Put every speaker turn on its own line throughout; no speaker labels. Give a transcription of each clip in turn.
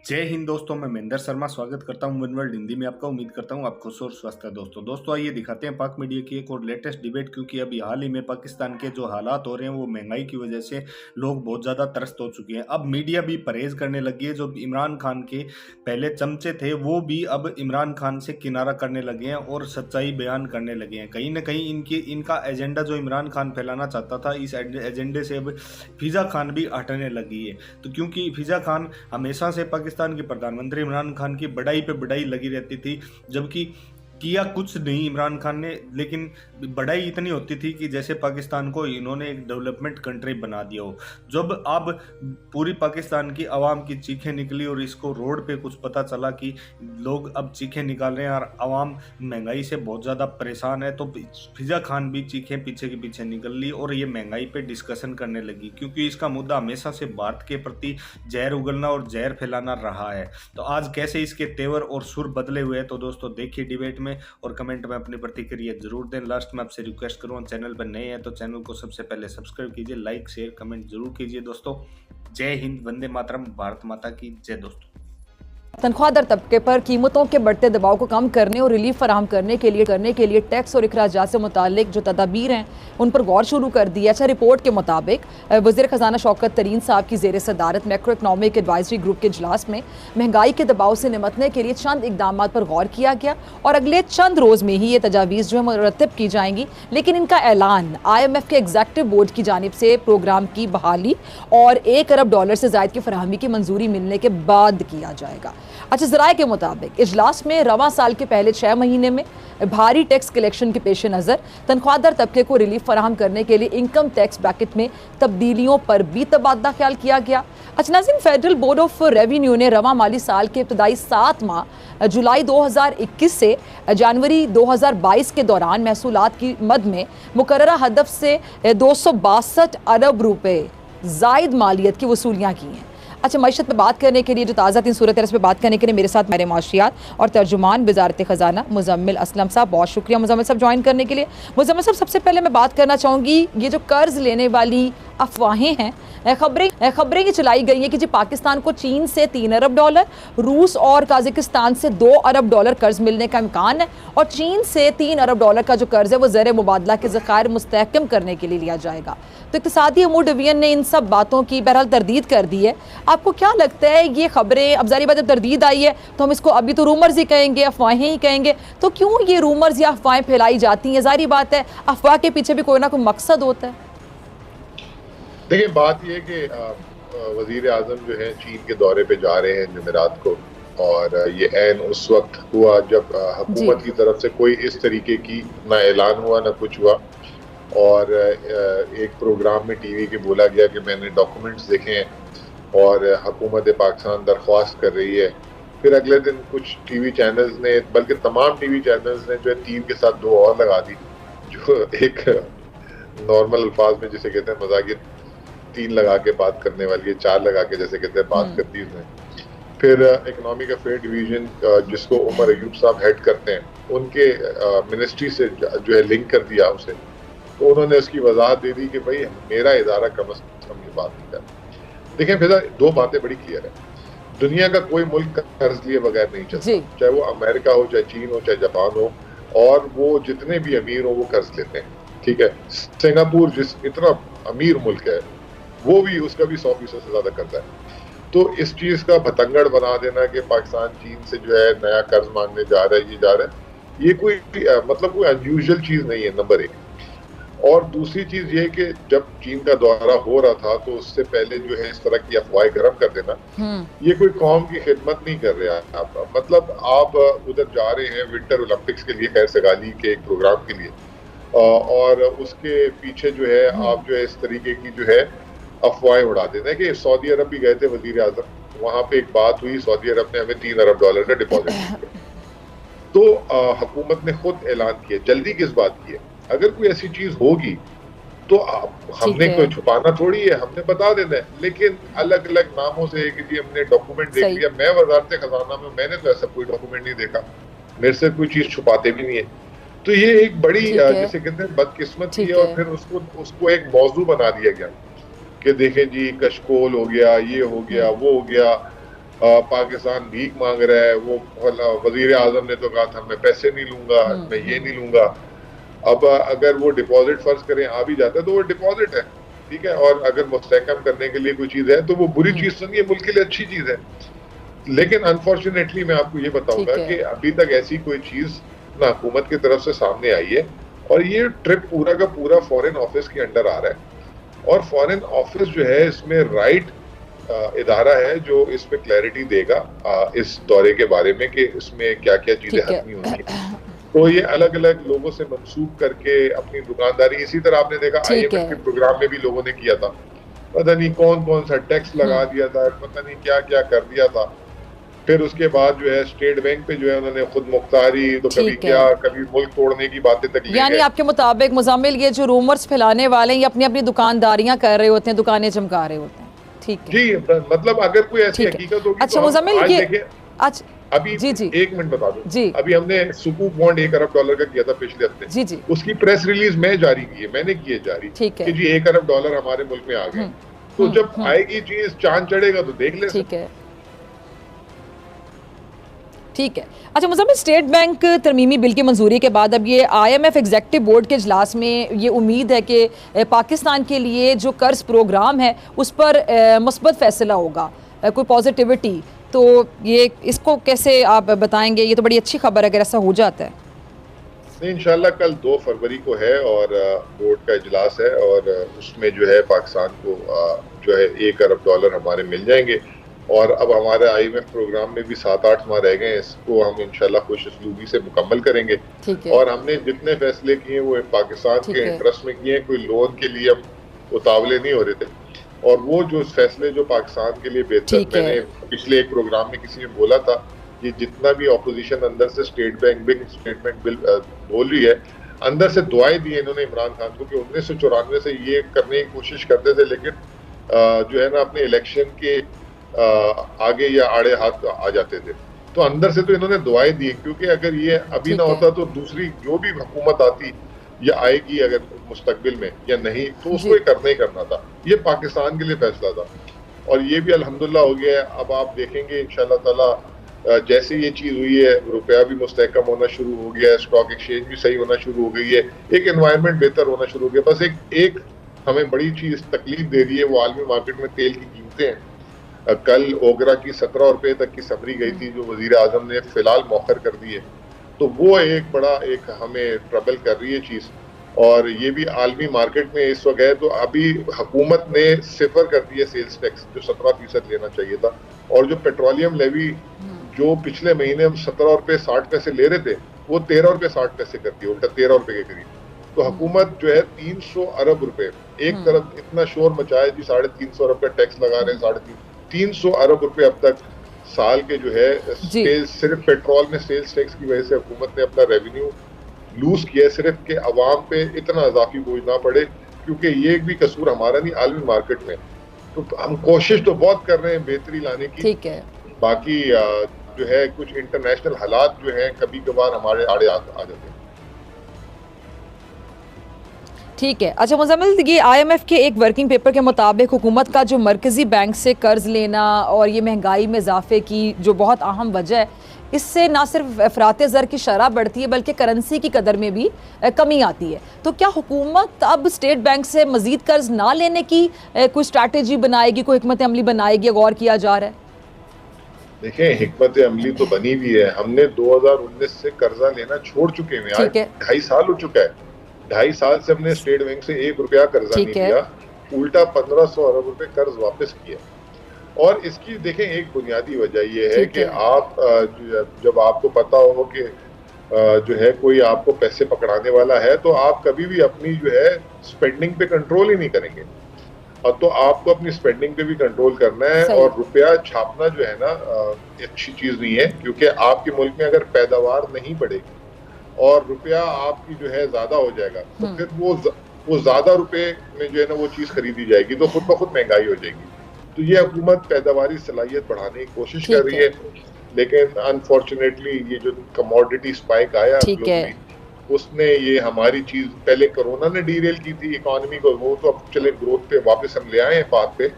जय हिंद दोस्तों, मैं महेंद्र शर्मा स्वागत करता हूं वन वर्ल्ड हिंदी में आपका। उम्मीद करता हूं आप खुश और स्वस्थ है। दोस्तों आइए दिखाते हैं पाक मीडिया की एक और लेटेस्ट डिबेट, क्योंकि अभी हाल ही में पाकिस्तान के जो हालात हो रहे हैं वो महंगाई की वजह से लोग बहुत ज़्यादा त्रस्त हो चुके हैं। अब मीडिया भी परहेज करने लगी है। जो इमरान खान के पहले चमचे थे वो भी अब इमरान खान से किनारा करने लगे हैं और सच्चाई बयान करने लगे हैं। कहीं ना कहीं इनका एजेंडा जो इमरान खान फैलाना चाहता था, इस एजेंडे से अब फिजा खान भी हटने लगी है। तो क्योंकि फिजा खान हमेशा से पाकिस्तान के प्रधानमंत्री इमरान खान की बढ़ाई पे बढ़ाई लगी रहती थी, जबकि किया कुछ नहीं इमरान खान ने, लेकिन बढ़ाई इतनी होती थी कि जैसे पाकिस्तान को इन्होंने एक डेवलपमेंट कंट्री बना दिया हो। जब अब पूरी पाकिस्तान की आवाम की चीखें निकली और इसको रोड पे कुछ पता चला कि लोग अब चीखें निकाल रहे हैं और आवाम महंगाई से बहुत ज़्यादा परेशान है, तो फिजा खान भी चीखें पीछे के पीछे निकल ली और ये महंगाई पे डिस्कशन करने लगी, क्योंकि इसका मुद्दा हमेशा से भारत के प्रति जहर उगलना और जहर फैलाना रहा है। तो आज कैसे इसके तेवर और सुर बदले हुए हैं, तो दोस्तों देखिए डिबेट में और कमेंट में अपनी प्रतिक्रिया जरूर दें। लास्ट में आपसे रिक्वेस्ट करूँ, चैनल पर नए हैं तो चैनल को सबसे पहले सब्सक्राइब कीजिए, लाइक शेयर कमेंट जरूर कीजिए। दोस्तों जय हिंद, वंदे मातरम, भारत माता की जय। दोस्तों
तनख्वाहदार तबके पर कीमतों के बढ़ते दबाव को कम करने और रिलीफ फराहम करने के लिए टैक्स और अखराजात से मुतालिक जो तदाबीर हैं उन पर गौर शुरू कर दिया। अच्छा, रिपोर्ट के मुताबिक वज़ीर ख़जाना शौकत तरीन साहब की ज़ेर सदारत मैक्रो इकनॉमिक एडवाइजरी ग्रुप के इजलास में महंगाई के दबाव से निमटने के लिए चंद इकदाम पर गौर किया गया और अगले चंद रोज़ में ही ये तजावीज़ जो है मुरतब की जाएंगी। लेकिन इनका ऐलान IMF के एग्जेक्टिव बोर्ड की जानिब से प्रोग्राम की बहाली और $1 अरब से ज़ायद की फराहमी की मंजूरी मिलने के बाद किया जाएगा। अच्छा, ज़राए के मुताबिक इजलास में रवां साल के पहले 6 महीने में भारी टैक्स कलेक्शन के पेश नज़र तनख्वाहदार तबके को रिलीफ फराहम करने के लिए इनकम टैक्स ब्रैकेट में तब्दीलियों पर भी तबादला ख्याल किया गया। अच्छा नाज़रीन, फेडरल बोर्ड ऑफ रेवेन्यू ने रवां माली साल के इब्तदाई 7 माह जुलाई 2021 से जनवरी 2022 के दौरान महसूलात की मद में मुकर्ररा हदफ से 262 अरब रुपए जायद मालियत की वसूलियाँ की हैं। अच्छा, मईशत पर बात करने के लिए, जो ताज़ा तीन सूरत है उस पर बात करने के लिए मेरे साथ मेरे माशियात और तर्जुमान वज़ारत ख़जाना मुज़म्मिल असलम साहब, बहुत शुक्रिया मुज़म्मिल साहब ज्वाइन करने के लिए। मुज़म्मिल साहब, सबसे पहले मैं बात करना चाहूँगी, ये जो कर्ज़ लेने वाली अफवाहें हैं, खबरें ये चलाई गई हैं कि जी पाकिस्तान को चीन से $3 अरब, रूस और काज़ाकिस्तान से $2 अरब कर्ज मिलने का इम्कान है और चीन से $3 अरब का जो कर्ज है वो ज़र मुबादला के ज़खायर मुस्तहकम करने के लिए लिया जाएगा। तो इक़्तिसादी अमूर डिवीजन ने इन सब बातों की बहरहाल तरदीद कर दी है। आपको क्या लगता है ये खबरें, अब ज़ाहिर बात जब तरदीद आई है तो हम इसको अभी तो रूमर्स ही कहेंगे, अफवाहें ही कहेंगे, तो क्यों ये रूमर्स या अफवाहें फैलाई जाती हैं? ज़ाहिर बात है अफवाह के पीछे भी कोई ना कोई मकसद होता है।
देखिए, बात यह कि वजीर आजम जो है चीन के दौरे पे जा रहे हैं जमेरात को, और ये ऐन उस वक्त हुआ जब हुकूमत की तरफ से कोई इस तरीके की ना ऐलान हुआ ना कुछ हुआ, और एक प्रोग्राम में टीवी के बोला गया कि मैंने डॉक्यूमेंट्स देखे हैं और हुकूमत पाकिस्तान दरख्वास्त कर रही है। फिर अगले दिन कुछ टीवी चैनल्स ने, बल्कि तमाम टीवी चैनल्स ने जो है 3 के साथ 2 और लगा दी, जो एक नॉर्मल अल्फाज में जिसे कहते हैं मजाकिया 3 लगा के बात करने वाली है, 4 लगा के जैसे कहते हैं बात कर दी उसने। फिर इकोनॉमिक अफेयर डिवीजन जिसको उमर अयूब साहब हेड करते हैं, उनके मिनिस्ट्री से जो है लिंक कर दिया उसे, तो उन्होंने उसकी वजाहत दे दी कि भाई मेरा इदारा कम अज कम ये बात नहीं कर। देखिए फिर 2 बातें बड़ी क्लियर है, दुनिया का कोई मुल्क कर्ज लिए बगैर नहीं चलता, चाहे वो अमेरिका हो, चाहे चीन हो, चाहे जापान हो, और वो जितने भी अमीर हो वो कर्ज लेते हैं, ठीक है। सिंगापुर जिस इतना अमीर मुल्क है वो भी, उसका भी 100% से ज्यादा कर्जा है। तो इस चीज का भतंगड़ बना देना कि पाकिस्तान चीन से जो है नया कर्ज मांगने जा रहा है, ये जा रहा है, ये कोई मतलब कोई अनयूजुअल चीज नहीं है, नंबर 1। और दूसरी चीज ये कि जब चीन का दौरा हो रहा था तो उससे पहले जो है इस तरह की अफवाहें गर्म कर देना, ये कोई कौम की खिदमत नहीं कर रहे हैं आप। मतलब आप उधर जा रहे हैं विंटर ओलंपिक्स के लिए, खैर सगाली के एक प्रोग्राम के लिए, और उसके पीछे जो है आप जो है इस तरीके की जो है अफवाहें उड़ा देते हैं कि सऊदी अरब भी गए थे वजीर आजम, वहां पे एक बात हुई, सऊदी अरब ने हमें $3 अरब का डिपॉजिट दिया। तो हुकूमत ने खुद ऐलान किया, जल्दी किस बात की है? अगर कोई ऐसी चीज होगी तो हमने कोई छुपाना थोड़ी है, हमने बता देना है। लेकिन अलग अलग नामों से कि जी हमने डॉक्यूमेंट देख लिया, मैं वजारत खजाना में मैंने तो ऐसा कोई डॉक्यूमेंट नहीं देखा, मेरे से कोई चीज छुपाते भी नहीं है। तो ये एक बड़ी जिसे कहते हैं बदकिस्मती है, और फिर उसको एक मौजू बना दिया गया कि देखें जी कशकोल हो गया, ये हो गया, वो हो गया। पाकिस्तान भीख मांग रहा है, वो वजीर आजम ने तो कहा था मैं पैसे नहीं लूंगा, मैं ये नहीं लूंगा। अब अगर वो डिपॉजिट फर्ज करें आ भी जाता है तो वो डिपॉजिट है, ठीक है, और अगर मुस्तहकम करने के लिए कोई चीज है तो वो बुरी चीज तो नहीं है, मुल्क के लिए अच्छी चीज है। लेकिन अनफॉर्चुनेटली मैं आपको ये बताऊंगा कि अभी तक ऐसी कोई चीज ना हुकूमत की तरफ से सामने आई है, और ये ट्रिप पूरा का पूरा फॉरेन ऑफिस के अंडर आ रहा है, और फॉरेन ऑफिस जो है इसमें राइट इदारा है जो इस पे क्लैरिटी देगा इस दौरे के बारे में कि इसमें क्या क्या चीजें हतमी होंगी। तो ये अलग अलग लोगों से मंसूब करके अपनी दुकानदारी, इसी तरह आपने देखा IMF के प्रोग्राम में भी लोगों ने किया था, पता नहीं कौन कौन सा टैक्स लगा दिया था, पता नहीं क्या क्या कर दिया था। फिर उसके बाद जो है स्टेट बैंक पे जो है उन्होंने खुद मुख्तारी, तो कभी क्या, कभी मुल्क तोड़ने की बातें तक,
यानी आपके मुताबिक मुजाम्मिल ये जो रूमर्स फैलाने वाले हैं ये अपनी अपनी दुकानदारियां कर रहे होते हैं, दुकानें चमका रहे होते हैं। ठीक है
जी, मतलब अगर कोई ऐसी हकीकत होगी।
अच्छा मुजाम्मिल ये
अभी
जी जी
एक मिनट बता दो
जी,
अभी हमने सुकूक बॉन्ड $1 अरब का किया था पिछले हफ्ते।
जी जी,
उसकी प्रेस रिलीज मैं जारी की है, मैंने की है जारी कि जी $1 अरब हमारे मुल्क में आ गए। तो जब आएगी चीज, चांद चढ़ेगा तो देख ले।
ठीक है ठीक है। अच्छा मुज़म्मिल, स्टेट बैंक तरमीमी बिल की मंजूरी के बाद अब ये IMF एग्जेक्टिव बोर्ड के इजलास में ये उम्मीद है कि पाकिस्तान के लिए जो कर्ज प्रोग्राम है उस पर मुस्बत फैसला होगा, कोई पॉजिटिविटी, तो ये इसको कैसे आप बताएंगे? ये तो बड़ी अच्छी खबर है अगर ऐसा हो जाता है।
नहीं, इंशाल्लाह कल 2 फरवरी को है और बोर्ड का इजलास है, और उसमें जो है पाकिस्तान को जो है $1 अरब हमारे मिल जाएंगे। और अब हमारे IMF प्रोग्राम में भी 7-8 माह रह गए हैं, इसको हम इंशाल्लाह खुशउस्लूबी से मुकम्मल करेंगे। और हमने जितने फैसले किए वो पाकिस्तान के इंटरेस्ट में किए हैं, कोई लोन के लिए हम उतावले नहीं हो रहे थे। और वो जो फैसले जो पाकिस्तान के लिए बेहतर, मैंने पिछले एक प्रोग्राम में किसी ने बोला था, ये जितना भी ऑपोजिशन अंदर से स्टेट बैंक बिल बोल रही है, अंदर से दुआएं दी इन्होंने इमरान खान को कि 1994 से ये करने की कोशिश करते थे, लेकिन जो है ना अपने इलेक्शन के आगे या आड़े हाथ आ जाते थे। तो अंदर से तो इन्होंने दुआएं दी, क्योंकि अगर ये अभी ना होता तो दूसरी जो भी हुकूमत आती या आएगी अगर मुस्तकबिल में या नहीं, तो उसको ही करना था। ये पाकिस्तान के लिए फैसला था, और ये भी अल्हम्दुलिल्लाह हो गया है। अब आप देखेंगे इंशाल्लाह ताला जैसे ये चीज हुई है, रुपया भी मुस्तहकम होना शुरू हो गया है, स्टॉक एक्सचेंज भी सही होना शुरू हो गई है, एक एनवायरनमेंट बेहतर होना शुरू हो गया। बस एक हमें बड़ी चीज तकलीफ दे रही है, वो आलमी मार्केट में तेल की कीमतें हैं। कल ओगरा की 17 रुपए तक की समरी गई थी, जो वजीर आजम ने फिलहाल मौखर कर दी है, तो वो एक बड़ा एक हमें ट्रबल कर रही है चीज। और ये भी आलमी मार्केट में इस वक्त है, तो अभी हुकूमत ने सिफर कर दिया सेल्स टैक्स, जो 17% लेना चाहिए था। और जो पेट्रोलियम लेवी जो पिछले महीने हम 17 रुपए 60 पैसे ले रहे थे, वो 13 रुपए 60 पैसे कर दिए, उल्टा 13 रुपए के करीब। तो हुकूमत जो है 300 अरब रुपए, एक तरफ इतना शोर मचाया जी 350 अरब का टैक्स लगा रहे हैं, 300 अरब रुपए अब तक साल के जो है सिर्फ पेट्रोल में सेल्स टैक्स की वजह से हुकूमत ने अपना रेवेन्यू लूज किया है, सिर्फ के अवाम पे इतना इजाफी बोझ ना पड़े, क्योंकि ये भी कसूर हमारा नहीं, आलमी मार्केट में। तो हम कोशिश तो बहुत कर रहे हैं बेहतरी लाने की,
ठीक है,
बाकी जो है कुछ इंटरनेशनल हालात जो है कभी कभार हमारे आड़े आ जाते हैं।
ठीक है। अच्छा मुज़म्मिल, ये IMF के एक वर्किंग पेपर के मुताबिक हुकूमत का जो मरकज़ी बैंक से कर्ज लेना और ये महंगाई में इजाफे की जो बहुत अहम वजह है, इससे ना सिर्फ अफरात ज़र की शरह बढ़ती है बल्कि करेंसी की कदर में भी कमी आती है। तो क्या हुकूमत अब स्टेट बैंक से मज़ीद कर्ज ना लेने की कोई स्ट्रैटेजी बनाएगी, कोई हिकमत अमली बनाएगी, गौर किया जा रहा है?
देखिए, हिकमत अमली तो बनी हुई है। हमने 2019 से कर्जा लेना छोड़ चुके हैं, आज 2.5 साल हो चुका है। 2.5 साल से हमने स्टेट बैंक से ₹1 कर्जा नहीं लिया, उल्टा 1500 अरब रुपए कर्ज वापस किया। और इसकी देखें एक बुनियादी वजह यह है कि आप जब आपको पता हो कि जो है कोई आपको पैसे पकड़ाने वाला है, तो आप कभी भी अपनी जो है स्पेंडिंग पे कंट्रोल ही नहीं करेंगे। और तो आपको अपनी स्पेंडिंग पे भी कंट्रोल करना है, और रुपया छापना जो है ना अच्छी चीज नहीं है, क्योंकि आपके मुल्क में अगर पैदावार नहीं बढ़ेगी और रुपया आपकी जो है ज्यादा हो जाएगा, तो फिर वो ज्यादा रुपए में जो है ना वो चीज खरीदी जाएगी, तो खुद ब खुद महंगाई हो जाएगी। तो ये हुकूमत पैदावारी सलाहियत बढ़ाने की कोशिश कर रही है, लेकिन अनफॉर्चुनेटली ये जो कमोडिटी स्पाइक आया ग्लोबली, उसने ये हमारी चीज, पहले कोरोना ने डीरेल की थी इकोनॉमी को, वो तो अब चले ग्रोथ पे वापस हम ले आए हैं पाथ पे,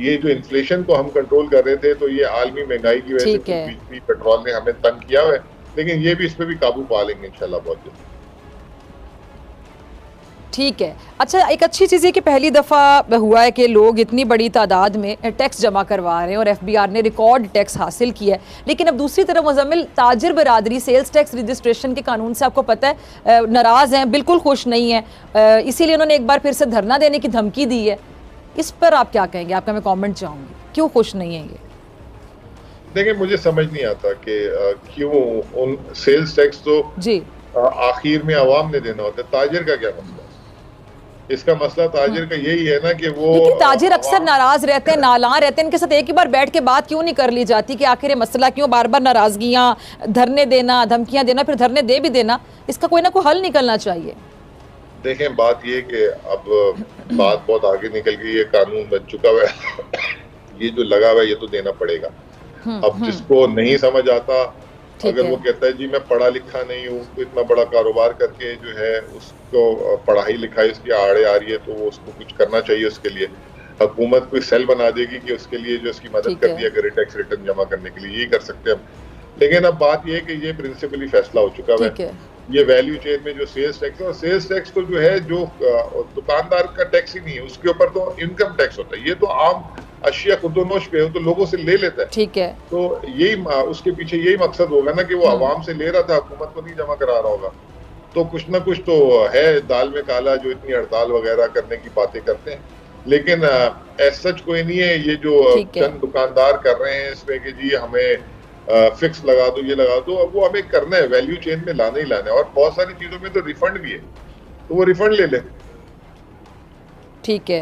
ये जो इन्फ्लेशन को हम कंट्रोल कर रहे थे, तो ये आलमी महंगाई की वजह से
ठीक है।
बिजली पेट्रोल ने हमें तंग किया हुआ है, लेकिन ये भी इस पे भी काबू पा लेंगे इंशाल्लाह बहुत जल्द।
ठीक है। अच्छा, एक अच्छी चीज़ है कि पहली दफ़ा हुआ है कि लोग इतनी बड़ी तादाद में टैक्स जमा करवा रहे हैं और एफबीआर ने रिकॉर्ड टैक्स हासिल किया है। लेकिन अब दूसरी तरफ मुज़म्मिल, ताजिर बरादरी सेल्स टैक्स रजिस्ट्रेशन के कानून से आपको पता है नाराज़ हैं, बिल्कुल खुश नहीं है। इसीलिए उन्होंने एक बार फिर से धरना देने की धमकी दी है। इस पर आप क्या कहेंगे? आपका मैं कॉमेंट चाहूँगी, क्यों खुश नहीं है ये?
देखिए, मुझे समझ नहीं आता कि क्यों उन सेल्स टैक्स तो
जी
आखिर में आवाम ने देना होता है, ताजिर का क्या मसला है? इसका मसला ताजिर का यही है ना कि वो,
लेकिन ताजिर अक्सर नाराज रहते हैं, नालां रहते हैं, इनके साथ एक ही बार बैठ के बात क्यों नहीं कर ली जाती कि आखिर ये मसला क्यों, बार बार नाराजगियां, धरने देना, धमकियां देना, फिर धरने दे भी देना, इसका कोई ना कोई हल निकलना चाहिए।
देखें, बात ये कि अब बात बहुत आगे निकल गई है, कानून बन चुका हुआ है, ये जो लगा हुआ है ये तो देना पड़ेगा। अब जिसको नहीं समझ आता, अगर वो कहता है जी मैं पढ़ा लिखा नहीं हूँ, तो इतना बड़ा कारोबार करके जो है उसको पढ़ाई लिखाई उसकी आड़े आ रही है, तो वो उसको कुछ करना चाहिए। उसके लिए हुकूमत कोई सेल बना देगी कि उसके लिए जो उसकी मदद कर दिया करे टैक्स रिटर्न जमा करने के लिए, यही कर सकते हैं हम। लेकिन अब बात ये है कि ये प्रिंसिपली फैसला हो चुका है, ये वैल्यू चेन में जो सेल्स टैक्स है, और सेल्स टैक्स तो जो है जो दुकानदार का टैक्स ही नहीं है, उसके ऊपर तो इनकम टैक्स होता है। ये तो आम अशिया खुदोनोश पे तो लोगों से ले लेता है।
ठीक है।
तो यही उसके पीछे यही मकसद होगा ना कि वो आवाम से ले रहा था, हुकूमत को नहीं जमा करा रहा होगा। तो कुछ ना कुछ तो है दाल में काला, जो इतनी हड़ताल वगैरह करने की बातें करते हैं। लेकिन ऐसा सच कोई नहीं है, ये जो चंद दुकानदार कर रहे हैं इसमें कि जी हमें फिक्स लगा दो, ये लगा दो, अब वो हमें करना है, वैल्यू चेन में लाना ही लाना है। और बहुत सारी चीजों में तो रिफंड भी है, तो वो रिफंड ले ले।
ठीक है।